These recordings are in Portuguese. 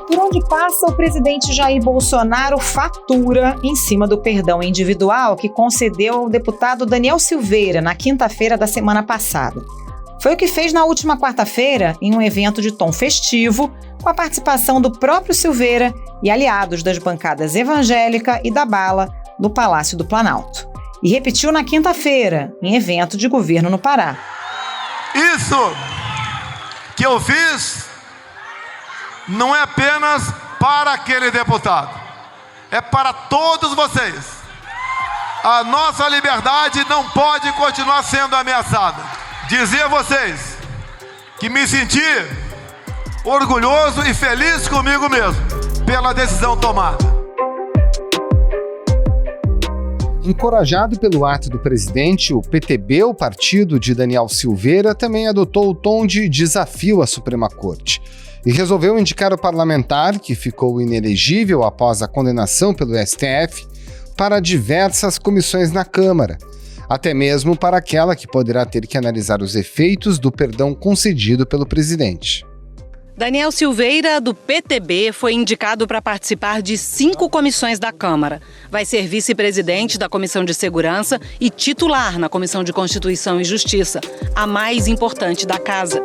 Por onde passa, o presidente Jair Bolsonaro fatura em cima do perdão individual que concedeu ao deputado Daniel Silveira na quinta-feira da semana passada. Foi o que fez na última quarta-feira em um evento de tom festivo, com a participação do próprio Silveira e aliados das bancadas evangélica e da Bala no Palácio do Planalto. E repetiu na quinta-feira, em evento de governo no Pará. Isso que eu fiz não é apenas para aquele deputado, é para todos vocês. A nossa liberdade não pode continuar sendo ameaçada. Dizer a vocês que me senti orgulhoso e feliz comigo mesmo pela decisão tomada. Encorajado pelo ato do presidente, o PTB, o partido de Daniel Silveira, também adotou o tom de desafio à Suprema Corte e resolveu indicar o parlamentar, que ficou inelegível após a condenação pelo STF, para diversas comissões na Câmara, até mesmo para aquela que poderá ter que analisar os efeitos do perdão concedido pelo presidente. Daniel Silveira, do PTB, foi indicado para participar de 5 comissões da Câmara. Vai ser vice-presidente da Comissão de Segurança e titular na Comissão de Constituição e Justiça, a mais importante da casa.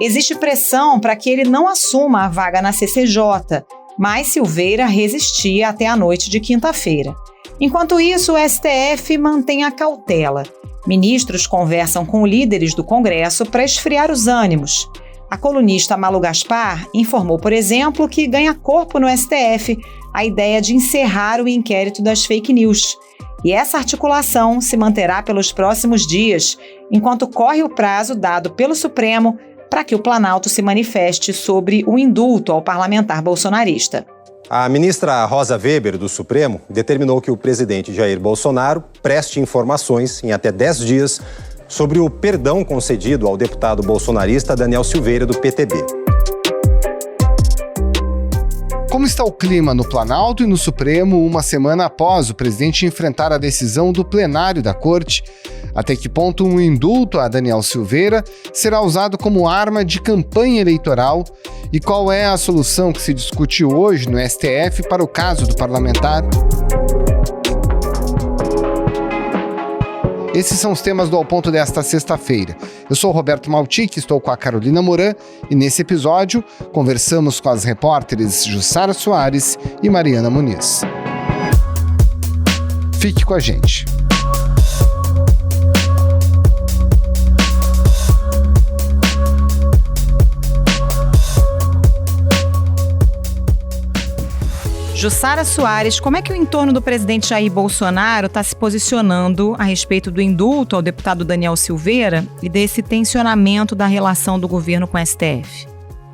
Existe pressão para que ele não assuma a vaga na CCJ, mas Silveira resistia até a noite de quinta-feira. Enquanto isso, o STF mantém a cautela. Ministros conversam com líderes do Congresso para esfriar os ânimos. A colunista Malu Gaspar informou, por exemplo, que ganha corpo no STF a ideia de encerrar o inquérito das fake news. E essa articulação se manterá pelos próximos dias, enquanto corre o prazo dado pelo Supremo para que o Planalto se manifeste sobre o indulto ao parlamentar bolsonarista. A ministra Rosa Weber, do Supremo, determinou que o presidente Jair Bolsonaro preste informações em até 10 dias sobre o perdão concedido ao deputado bolsonarista Daniel Silveira, do PTB. Como está o clima no Planalto e no Supremo uma semana após o presidente enfrentar a decisão do plenário da Corte? Até que ponto um indulto a Daniel Silveira será usado como arma de campanha eleitoral? E qual é a solução que se discute hoje no STF para o caso do parlamentar? Esses são os temas do Ao Ponto desta sexta-feira. Eu sou o Roberto Maltic, estou com a Carolina Moran e nesse episódio conversamos com as repórteres Jussara Soares e Mariana Muniz. Fique com a gente. Jussara Soares, como é que o entorno do presidente Jair Bolsonaro está se posicionando a respeito do indulto ao deputado Daniel Silveira e desse tensionamento da relação do governo com o STF?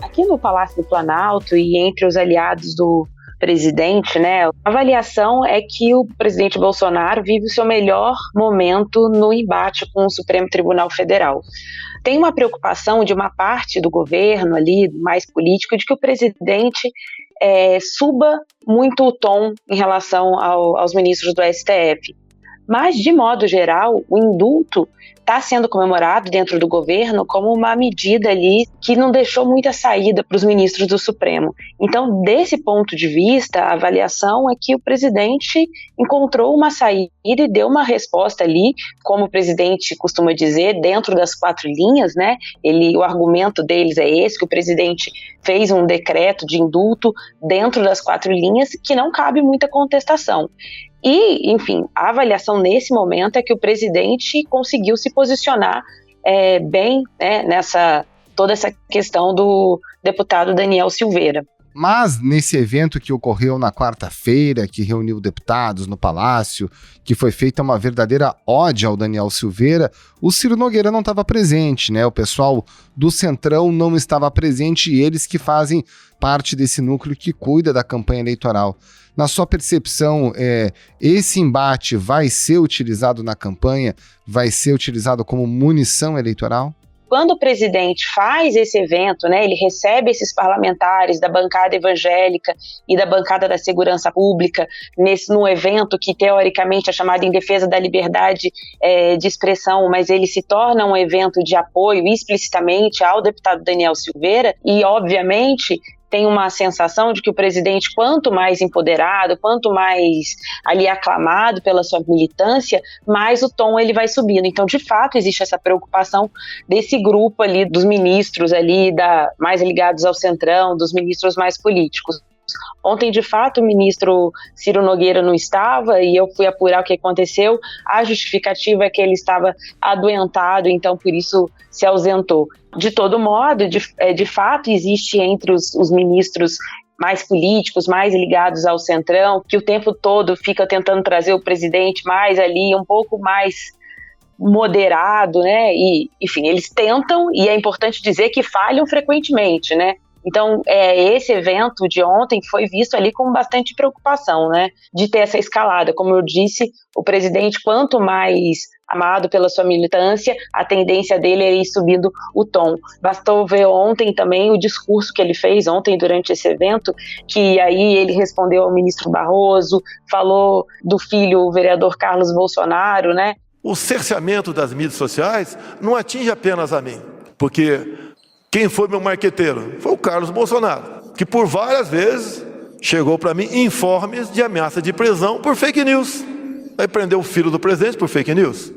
Aqui no Palácio do Planalto e entre os aliados do presidente, a avaliação é que o presidente Bolsonaro vive o seu melhor momento no embate com o Supremo Tribunal Federal. Tem uma preocupação de uma parte do governo ali, mais político, de que o presidente suba muito o tom em relação aos ministros do STF. Mas, de modo geral, o indulto está sendo comemorado dentro do governo como uma medida ali que não deixou muita saída para os ministros do Supremo. Então, desse ponto de vista, a avaliação é que o presidente encontrou uma saída e deu uma resposta ali, como o presidente costuma dizer, dentro das 4 linhas, o argumento deles é esse, que o presidente fez um decreto de indulto dentro das 4 linhas, que não cabe muita contestação. E, enfim, a avaliação nesse momento é que o presidente conseguiu se posicionar bem nessa toda essa questão do deputado Daniel Silveira. Mas nesse evento que ocorreu na quarta-feira, que reuniu deputados no Palácio, que foi feita uma verdadeira ode ao Daniel Silveira, o Ciro Nogueira não estava presente, O pessoal do Centrão não estava presente e eles que fazem parte desse núcleo que cuida da campanha eleitoral. Na sua percepção, esse embate vai ser utilizado na campanha? Vai ser utilizado como munição eleitoral? quando o presidente faz esse evento, né, ele recebe esses parlamentares da bancada evangélica e da bancada da segurança pública num evento que teoricamente é chamado em defesa da liberdade de expressão, mas ele se torna um evento de apoio explicitamente ao deputado Daniel Silveira e, obviamente, tem uma sensação de que o presidente, quanto mais empoderado, quanto mais ali aclamado pela sua militância, mais o tom ele vai subindo. Então, de fato, existe essa preocupação desse grupo ali, dos ministros ali, mais ligados ao centrão, dos ministros mais políticos. Ontem, de fato, o ministro Ciro Nogueira não estava e eu fui apurar o que aconteceu. A justificativa é que ele estava adoentado, então por isso se ausentou. De todo modo, de fato, existe entre os ministros mais políticos, mais ligados ao centrão, que o tempo todo fica tentando trazer o presidente mais ali, um pouco mais moderado, né? E, enfim, eles tentam, e é importante dizer que falham frequentemente, né? Então, esse evento de ontem foi visto ali com bastante preocupação, né, de ter essa escalada. Como eu disse, o presidente, quanto mais amado pela sua militância, a tendência dele é ir subindo o tom. Bastou ver ontem também o discurso que ele fez ontem durante esse evento, que aí ele respondeu ao ministro Barroso, falou do filho, o vereador Carlos Bolsonaro, né? O cerceamento das mídias sociais não atinge apenas a mim, porque quem foi meu marqueteiro? Foi o Carlos Bolsonaro, que por várias vezes chegou para mim informes de ameaça de prisão por fake news. Aí prendeu o filho do presidente por fake news.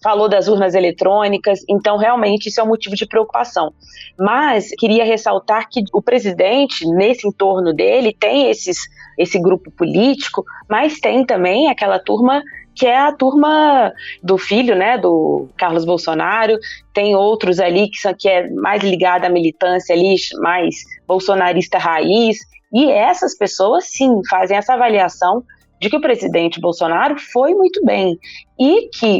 Falou das urnas eletrônicas, então realmente isso é um motivo de preocupação. Mas queria ressaltar que o presidente, nesse entorno dele, tem esse grupo político, mas tem também aquela turma que é a turma do filho, né, do Carlos Bolsonaro, tem outros ali que é mais ligada à militância ali, mais bolsonarista raiz, e essas pessoas sim fazem essa avaliação de que o presidente Bolsonaro foi muito bem, e que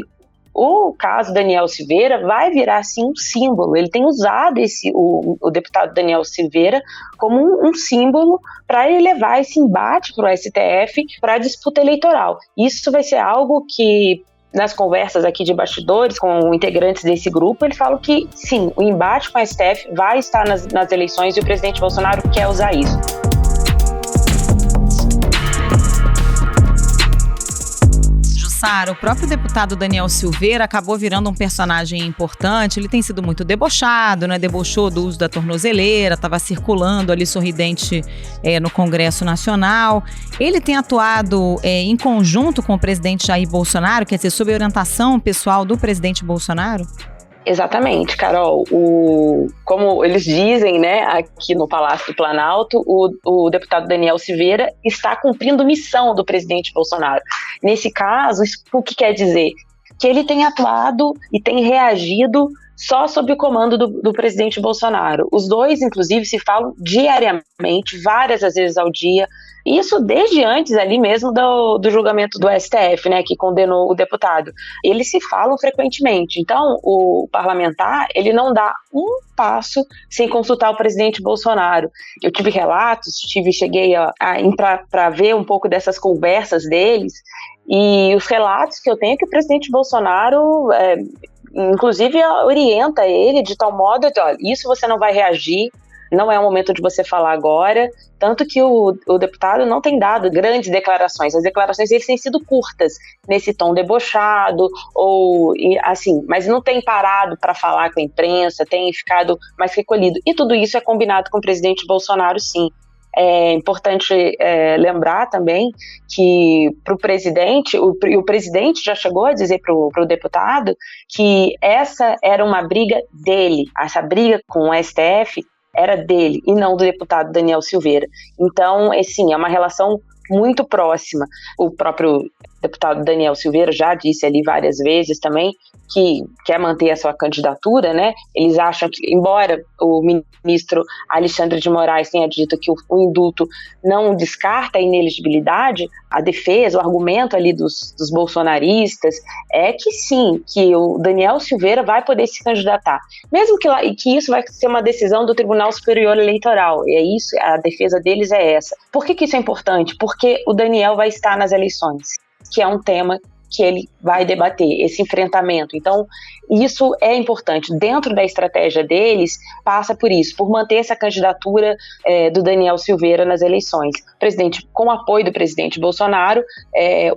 o caso Daniel Silveira vai virar, sim, um símbolo. Ele tem usado o deputado Daniel Silveira como um símbolo para ele levar esse embate para o STF, para a disputa eleitoral. Isso vai ser algo que, nas conversas aqui de bastidores com integrantes desse grupo, eles falam que, sim, o embate com o STF vai estar nas eleições e o presidente Bolsonaro quer usar isso. Sara, o próprio deputado Daniel Silveira acabou virando um personagem importante. Ele tem sido muito debochado, né? Debochou do uso da tornozeleira, estava circulando ali sorridente no Congresso Nacional. Ele tem atuado em conjunto com o presidente Jair Bolsonaro, quer dizer, sob a orientação pessoal do presidente Bolsonaro? Exatamente, Carol. Como eles dizem, né, aqui no Palácio do Planalto, o deputado Daniel Silveira está cumprindo missão do presidente Bolsonaro. Nesse caso, o que quer dizer? Que ele tem atuado e tem reagido só sob o comando do presidente Bolsonaro. Os dois, inclusive, se falam diariamente, várias vezes ao dia. Isso desde antes ali mesmo do julgamento do STF, né, que condenou o deputado. Eles se falam frequentemente. Então, o parlamentar, ele não dá um passo sem consultar o presidente Bolsonaro. Eu tive relatos, cheguei a entrar para ver um pouco dessas conversas deles, e os relatos que eu tenho é que o presidente Bolsonaro, inclusive, orienta ele de tal modo que, olha, isso você não vai reagir, não é o momento de você falar agora, tanto que o deputado não tem dado grandes declarações. As declarações deles têm sido curtas, nesse tom debochado, mas não tem parado para falar com a imprensa, tem ficado mais recolhido. E tudo isso é combinado com o presidente Bolsonaro, sim. É importante lembrar também que para o presidente, o presidente já chegou a dizer para o deputado que essa era uma briga dele, essa briga com o STF era dele e não do deputado Daniel Silveira. Então, sim, é uma relação muito próxima. O próprio deputado Daniel Silveira já disse ali várias vezes também que quer manter a sua candidatura, né? Eles acham que, embora o ministro Alexandre de Moraes tenha dito que o indulto não descarta a inelegibilidade, a defesa, o argumento ali dos bolsonaristas é que sim, que o Daniel Silveira vai poder se candidatar. Mesmo que isso vai ser uma decisão do Tribunal Superior Eleitoral. E é isso, a defesa deles é essa. Por que isso é importante? Porque o Daniel vai estar nas eleições, que é um tema que ele vai debater, esse enfrentamento. Então, isso é importante. Dentro da estratégia deles, passa por isso, por manter essa candidatura do Daniel Silveira nas eleições. Com o apoio do presidente Bolsonaro,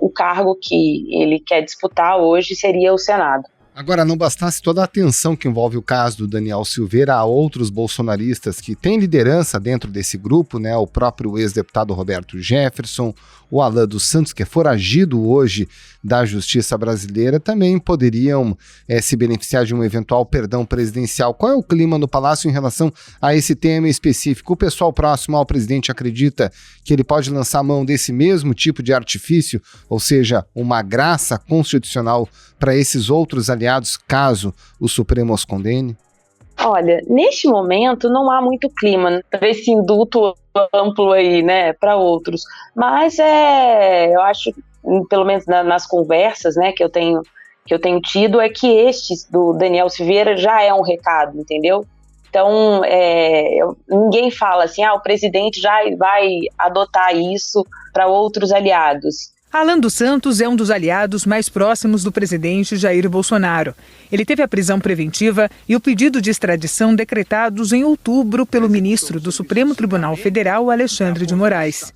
o cargo que ele quer disputar hoje seria o Senado. Agora, não bastasse toda a atenção que envolve o caso do Daniel Silveira, há outros bolsonaristas que têm liderança dentro desse grupo, né? O próprio ex-deputado Roberto Jefferson, o Alan dos Santos, que é foragido hoje da justiça brasileira, também poderiam se beneficiar de um eventual perdão presidencial. Qual é o clima no Palácio em relação a esse tema específico? O pessoal próximo ao presidente acredita que ele pode lançar mão desse mesmo tipo de artifício, ou seja, uma graça constitucional para esses outros aliados, caso o Supremo os condene? Olha, neste momento não há muito clima para esse indulto amplo aí, né, para outros. Mas eu acho, pelo menos nas conversas, né, que eu tenho tido, é que este do Daniel Silveira já é um recado, entendeu? Então, ninguém fala assim, o presidente já vai adotar isso para outros aliados. Alan dos Santos é um dos aliados mais próximos do presidente Jair Bolsonaro. Ele teve a prisão preventiva e o pedido de extradição decretados em outubro pelo ministro do Supremo Tribunal Federal, Alexandre de Moraes.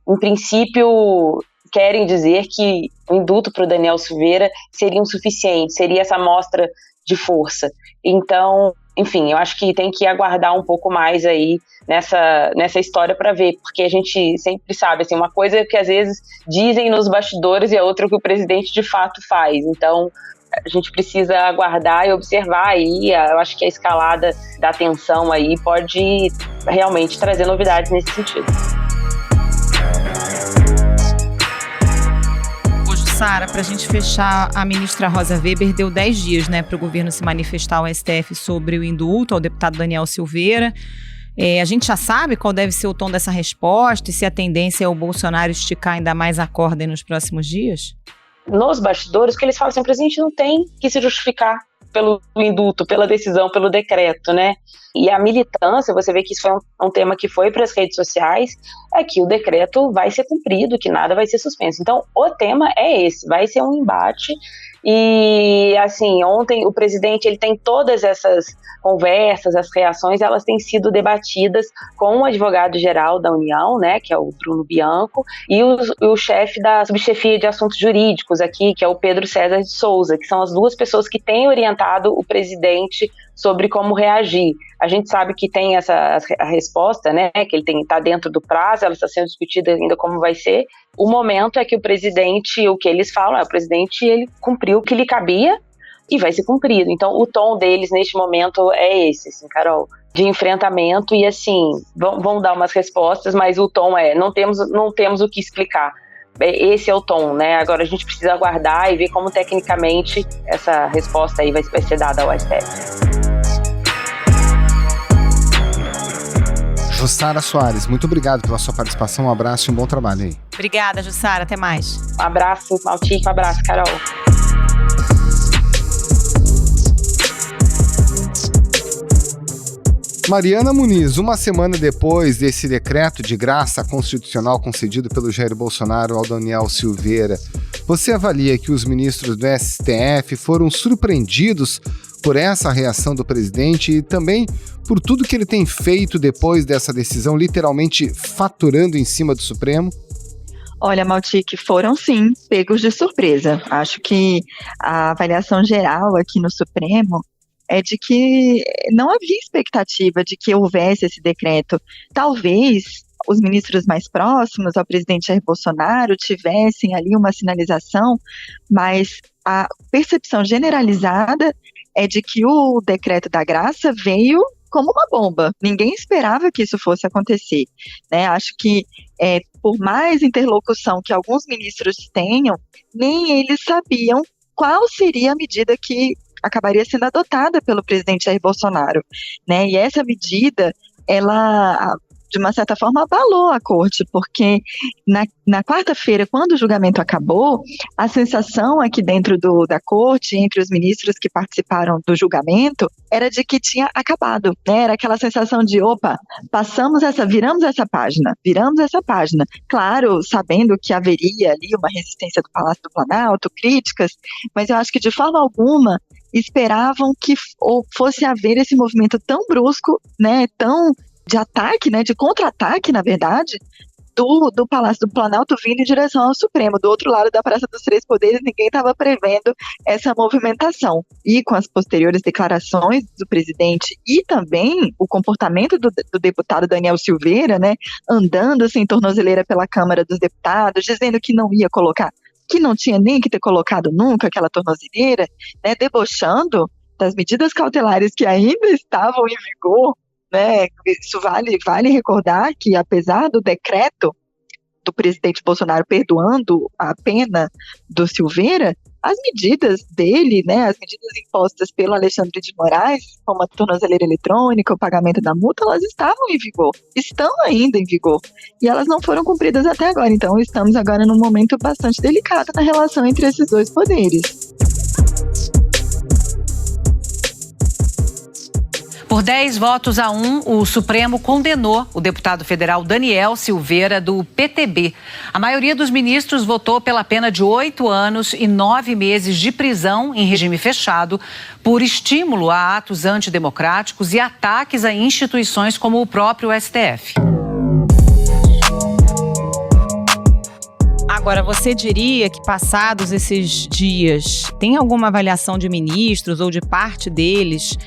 Em princípio, querem dizer que o indulto para o Daniel Silveira seria insuficiente, seria essa amostra de força. Então, enfim, eu acho que tem que aguardar um pouco mais aí nessa história para ver, porque a gente sempre sabe, assim, uma coisa que às vezes dizem nos bastidores e a outra que o presidente de fato faz. Então, a gente precisa aguardar e observar aí. Eu acho que a escalada da tensão aí pode realmente trazer novidades nesse sentido. Sara, para a gente fechar, a ministra Rosa Weber deu 10 dias, né, para o governo se manifestar ao STF sobre o indulto ao deputado Daniel Silveira. A gente já sabe qual deve ser o tom dessa resposta e se a tendência é o Bolsonaro esticar ainda mais a corda nos próximos dias? Nos bastidores, o que eles falam assim, o presidente não tem que se justificar pelo indulto, pela decisão, pelo decreto, né? E a militância, você vê que isso foi um tema que foi para as redes sociais, é que o decreto vai ser cumprido, que nada vai ser suspenso. Então, o tema é esse, vai ser um embate. E, assim, ontem o presidente, ele tem todas essas conversas, as reações, elas têm sido debatidas com o advogado-geral da União, né, que é o Bruno Bianco, e o chefe da subchefia de assuntos jurídicos aqui, que é o Pedro César de Souza, que são as duas pessoas que têm orientado o presidente sobre como reagir. A gente sabe que tem a resposta, né, que ele está dentro do prazo, ela está sendo discutida ainda como vai ser. O momento é que o presidente, o que eles falam, o presidente, ele cumpriu o que lhe cabia e vai ser cumprido. Então, o tom deles neste momento é esse, assim, Carol, de enfrentamento e, assim, vão dar umas respostas, mas o tom não temos o que explicar. Esse é o tom, né? Agora a gente precisa aguardar e ver como tecnicamente essa resposta aí vai ser dada ao STF. Jussara Soares, muito obrigado pela sua participação, um abraço e um bom trabalho aí. Obrigada, Jussara, até mais. Um abraço, Maltico, um abraço, Carol. Mariana Muniz, uma semana depois desse decreto de graça constitucional concedido pelo Jair Bolsonaro ao Daniel Silveira, você avalia que os ministros do STF foram surpreendidos por essa reação do presidente e também por tudo que ele tem feito depois dessa decisão, literalmente faturando em cima do Supremo? Olha, Maltic, foram sim pegos de surpresa. Acho que a avaliação geral aqui no Supremo é de que não havia expectativa de que houvesse esse decreto. Talvez os ministros mais próximos ao presidente Jair Bolsonaro tivessem ali uma sinalização, mas a percepção generalizada é de que o decreto da graça veio como uma bomba. Ninguém esperava que isso fosse acontecer, né? Acho que por mais interlocução que alguns ministros tenham, nem eles sabiam qual seria a medida que acabaria sendo adotada pelo presidente Jair Bolsonaro, né? E essa medida, ela de uma certa forma, abalou a corte, porque na quarta-feira, quando o julgamento acabou, a sensação aqui dentro da corte, entre os ministros que participaram do julgamento, era de que tinha acabado, né? Era aquela sensação de, opa, viramos essa página. Claro, sabendo que haveria ali uma resistência do Palácio do Planalto, críticas, mas eu acho que de forma alguma esperavam que fosse haver esse movimento tão brusco, né, tão de ataque, né, de contra-ataque, na verdade, do Palácio do Planalto vindo em direção ao Supremo. Do outro lado da Praça dos Três Poderes, ninguém estava prevendo essa movimentação. E com as posteriores declarações do presidente e também o comportamento do deputado Daniel Silveira, né, andando sem tornozeleira pela Câmara dos Deputados, dizendo que não ia colocar, que não tinha nem que ter colocado nunca aquela tornozeleira, né, debochando das medidas cautelares que ainda estavam em vigor, né. Isso vale recordar que, apesar do decreto do presidente Bolsonaro perdoando a pena do Silveira, as medidas dele, né, as medidas impostas pelo Alexandre de Moraes, como a tornozeleira eletrônica, o pagamento da multa, elas estavam em vigor, estão ainda em vigor, e elas não foram cumpridas até agora. Então estamos agora num momento bastante delicado na relação entre esses dois poderes. Por 10 votos a 1, o Supremo condenou o deputado federal Daniel Silveira, do PTB. A maioria dos ministros votou pela pena de 8 anos e 9 meses de prisão em regime fechado por estímulo a atos antidemocráticos e ataques a instituições como o próprio STF. Agora, você diria que, passados esses dias, tem alguma avaliação de ministros ou de parte deles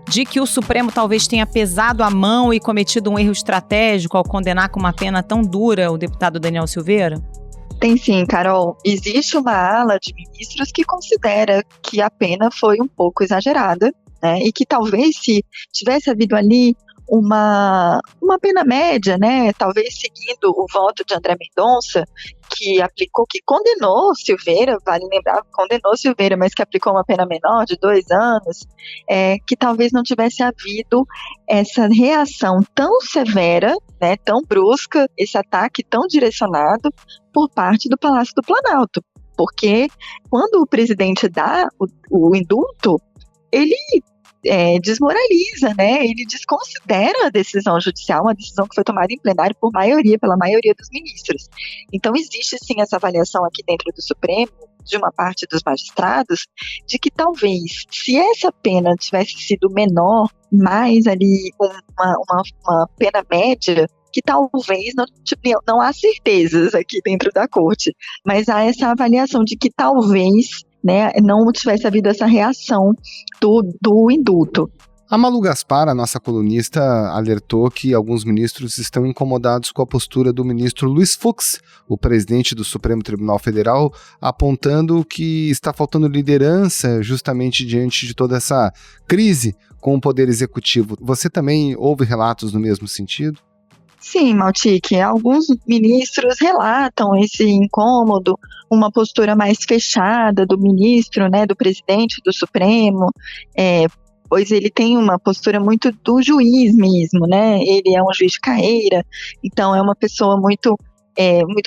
de que o Supremo talvez tenha pesado a mão e cometido um erro estratégico ao condenar com uma pena tão dura o deputado Daniel Silveira? Tem sim, Carol. Existe uma ala de ministros que considera que a pena foi um pouco exagerada, né? E que talvez, se tivesse havido ali uma pena média, né, talvez seguindo o voto de André Mendonça, que condenou Silveira, vale lembrar, condenou Silveira, mas que aplicou uma pena menor de 2 anos, que talvez não tivesse havido essa reação tão severa, né, tão brusca, esse ataque tão direcionado por parte do Palácio do Planalto. Porque quando o presidente dá o indulto, ele desmoraliza, né? Ele desconsidera a decisão judicial, uma decisão que foi tomada em plenário pela maioria dos ministros. Então existe sim essa avaliação aqui dentro do Supremo, de uma parte dos magistrados, de que talvez, se essa pena tivesse sido menor, mais ali uma pena média, que talvez não há certezas aqui dentro da corte, mas há essa avaliação de que talvez, né, não tivesse havido essa reação do indulto. A Malu Gaspar, a nossa colunista, alertou que alguns ministros estão incomodados com a postura do ministro Luiz Fux, o presidente do Supremo Tribunal Federal, apontando que está faltando liderança justamente diante de toda essa crise com o Poder Executivo. Você também ouve relatos no mesmo sentido? Sim, Maltic, alguns ministros relatam esse incômodo, uma postura mais fechada do ministro, né, do presidente do Supremo, pois ele tem uma postura muito do juiz mesmo, né, ele é um juiz de carreira, então é uma pessoa muito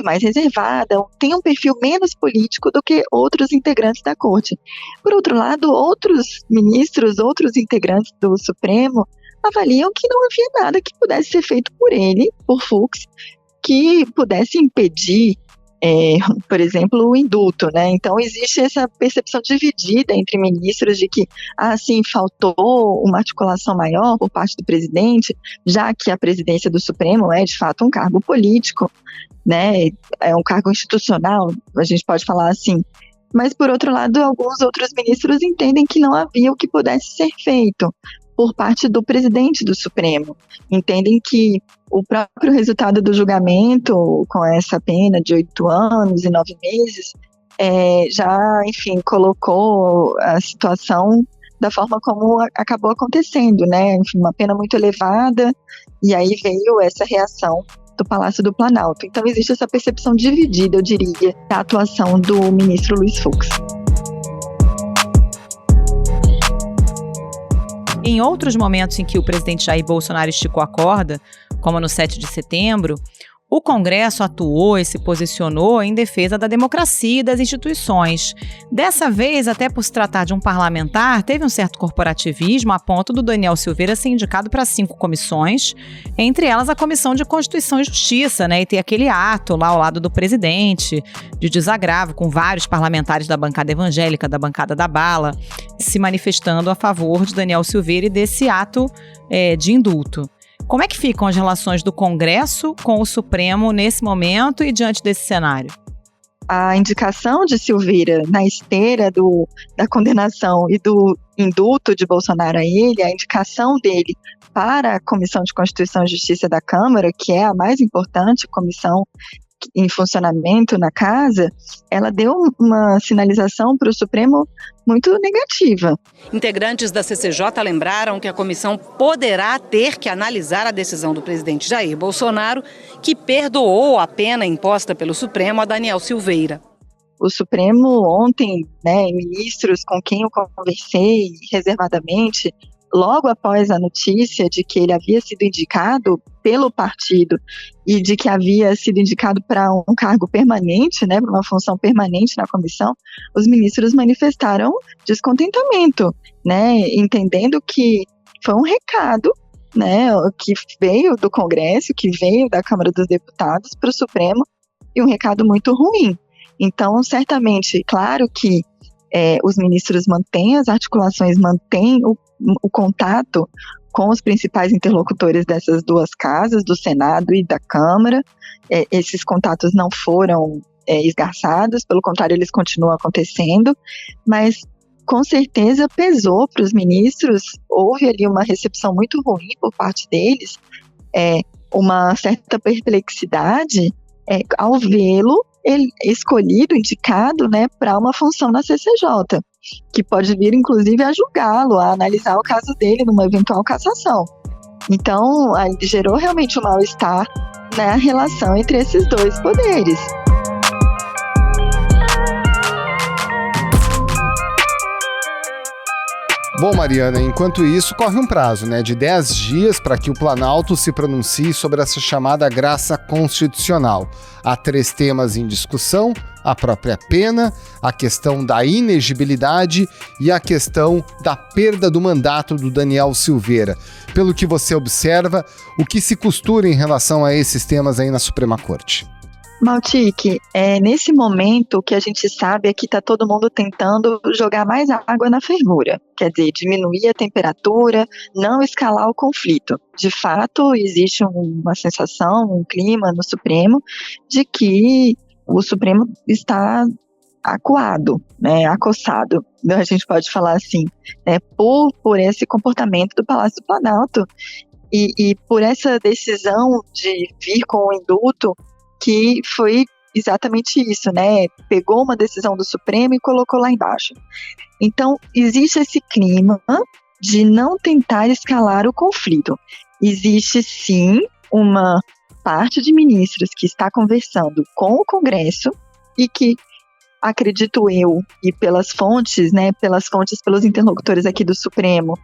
mais reservada, tem um perfil menos político do que outros integrantes da corte. Por outro lado, outros ministros, outros integrantes do Supremo, avaliam que não havia nada que pudesse ser feito por ele, por Fux, que pudesse impedir, por exemplo, o indulto, né? Então existe essa percepção dividida entre ministros de que, sim, faltou uma articulação maior por parte do presidente, já que a presidência do Supremo é, de fato, um cargo político, né? É um cargo institucional, a gente pode falar assim. Mas, por outro lado, alguns outros ministros entendem que não havia o que pudesse ser feito por parte do presidente do Supremo. Entendem que o próprio resultado do julgamento, com essa pena de 8 anos e 9 meses, já, enfim, colocou a situação da forma como acabou acontecendo, né? Enfim, uma pena muito elevada, e aí veio essa reação do Palácio do Planalto. Então existe essa percepção dividida, eu diria, da atuação do ministro Luiz Fux. Em outros momentos em que o presidente Jair Bolsonaro esticou a corda, como no 7 de setembro, o Congresso atuou e se posicionou em defesa da democracia e das instituições. Dessa vez, até por se tratar de um parlamentar, teve um certo corporativismo a ponto do Daniel Silveira ser indicado para 5 comissões, entre elas a Comissão de Constituição e Justiça, e ter aquele ato lá ao lado do presidente, de desagravo, com vários parlamentares da bancada evangélica, da bancada da bala, se manifestando a favor de Daniel Silveira e desse ato de indulto. Como é que ficam as relações do Congresso com o Supremo nesse momento e diante desse cenário? A indicação de Silveira na esteira da condenação e do indulto de Bolsonaro a ele, a indicação dele para a Comissão de Constituição e Justiça da Câmara, que é a mais importante comissão em funcionamento na casa, ela deu uma sinalização para o Supremo muito negativa. Integrantes da CCJ lembraram que a comissão poderá ter que analisar a decisão do presidente Jair Bolsonaro, que perdoou a pena imposta pelo Supremo a Daniel Silveira. O Supremo ontem, ministros com quem eu conversei reservadamente, logo após a notícia de que ele havia sido indicado pelo partido e de que havia sido indicado para um cargo permanente, para uma função permanente na comissão, os ministros manifestaram descontentamento, entendendo que foi um recado, que veio do Congresso, que veio da Câmara dos Deputados para o Supremo, e um recado muito ruim. Então, certamente, claro que os ministros mantêm as articulações, mantêm o contato com os principais interlocutores dessas duas casas, do Senado e da Câmara. Esses contatos não foram esgarçados, pelo contrário, eles continuam acontecendo, mas com certeza pesou para os ministros, houve ali uma recepção muito ruim por parte deles, uma certa perplexidade ao vê-lo escolhido, indicado, para uma função na CCJ, que pode vir, inclusive, a julgá-lo, a analisar o caso dele numa eventual cassação. Então, aí gerou realmente um mal-estar na relação entre esses dois poderes. Bom, Mariana, enquanto isso, corre um prazo, de 10 dias para que o Planalto se pronuncie sobre essa chamada graça constitucional. Há 3 temas em discussão: a própria pena, a questão da inegibilidade e a questão da perda do mandato do Daniel Silveira. Pelo que você observa, o que se costura em relação a esses temas aí na Suprema Corte? Maltic, nesse momento o que a gente sabe é que está todo mundo tentando jogar mais água na fervura, quer dizer, diminuir a temperatura, não escalar o conflito. De fato, existe uma sensação, um clima no Supremo de que o Supremo está acuado, acossado, a gente pode falar assim, por esse comportamento do Palácio do Planalto e por essa decisão de vir com o indulto, que foi exatamente isso, pegou uma decisão do Supremo e colocou lá embaixo. Então, existe esse clima de não tentar escalar o conflito. Existe, sim, uma parte de ministros que está conversando com o Congresso e que, acredito eu, e pelas fontes, pelos interlocutores aqui do Supremo,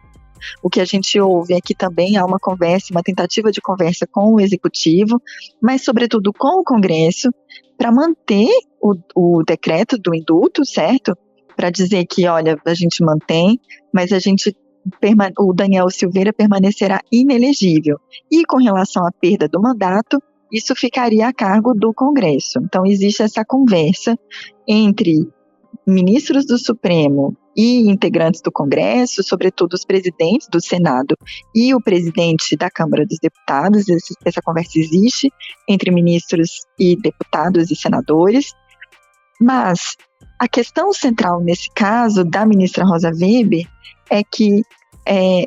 o que a gente ouve é que também há uma conversa, uma tentativa de conversa com o Executivo, mas sobretudo com o Congresso, para manter o decreto do indulto, certo? Para dizer que, olha, a gente mantém, mas o Daniel Silveira permanecerá inelegível. E com relação à perda do mandato, isso ficaria a cargo do Congresso. Então existe essa conversa entre ministros do Supremo e integrantes do Congresso, sobretudo os presidentes do Senado e o presidente da Câmara dos Deputados. Essa conversa existe entre ministros e deputados e senadores, mas a questão central nesse caso da ministra Rosa Weber é que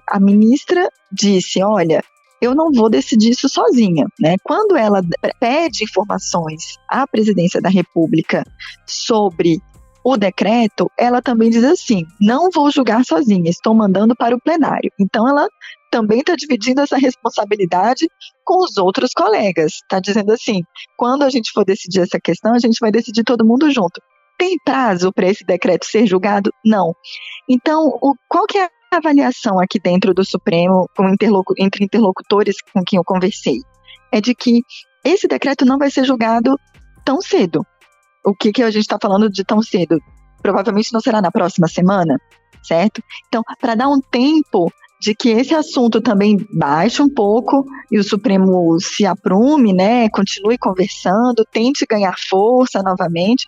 a ministra disse, olha, eu não vou decidir isso sozinha, Quando ela pede informações à presidência da República sobre o decreto, ela também diz assim, não vou julgar sozinha, estou mandando para o plenário. Então ela também está dividindo essa responsabilidade com os outros colegas. Está dizendo assim, quando a gente for decidir essa questão, a gente vai decidir todo mundo junto. Tem prazo para esse decreto ser julgado? Não. Então, qual que é a avaliação aqui dentro do Supremo entre interlocutores com quem eu conversei? é de que esse decreto não vai ser julgado tão cedo. O que a gente está falando de tão cedo? Provavelmente não será na próxima semana, certo? Então, para dar um tempo de que esse assunto também baixe um pouco e o Supremo se aprume, né, continue conversando, tente ganhar força novamente,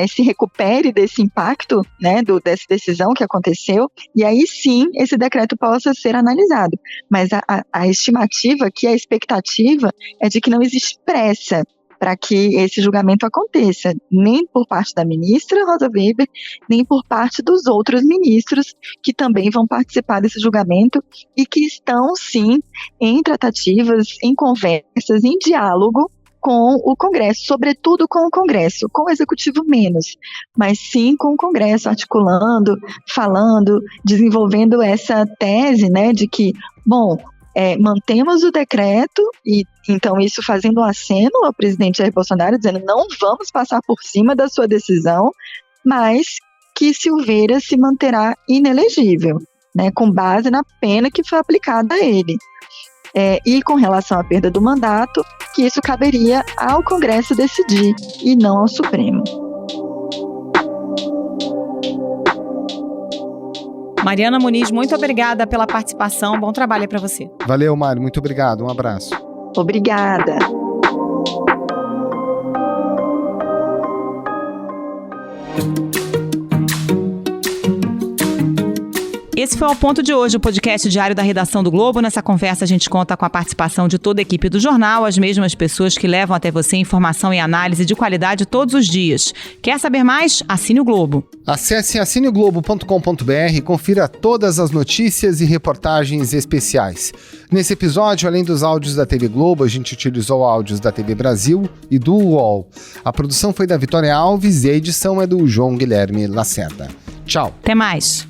se recupere desse impacto, né, dessa decisão que aconteceu, e aí sim esse decreto possa ser analisado. Mas a estimativa, a expectativa é de que não existe pressa para que esse julgamento aconteça, nem por parte da ministra Rosa Weber, nem por parte dos outros ministros que também vão participar desse julgamento e que estão, sim, em tratativas, em conversas, em diálogo com o Congresso, sobretudo com o Congresso, com o Executivo menos, mas sim com o Congresso, articulando, falando, desenvolvendo essa tese, né, de que, bom, mantemos o decreto, e então isso fazendo um aceno ao presidente Jair Bolsonaro, dizendo não vamos passar por cima da sua decisão, mas que Silveira se manterá inelegível, né, com base na pena que foi aplicada a ele. E com relação à perda do mandato, que isso caberia ao Congresso decidir e não ao Supremo. Mariana Muniz, muito obrigada pela participação. Bom trabalho para você. Valeu, Mário. Muito obrigado. Um abraço. Obrigada. Esse foi o Ponto de hoje, o podcast diário da redação do Globo. Nessa conversa a gente conta com a participação de toda a equipe do jornal, as mesmas pessoas que levam até você informação e análise de qualidade todos os dias. Quer saber mais? Assine o Globo. Acesse assineoglobo.com.br e confira todas as notícias e reportagens especiais. Nesse episódio, além dos áudios da TV Globo, a gente utilizou áudios da TV Brasil e do UOL. A produção foi da Vitória Alves e a edição é do João Guilherme Lacerda. Tchau. Até mais.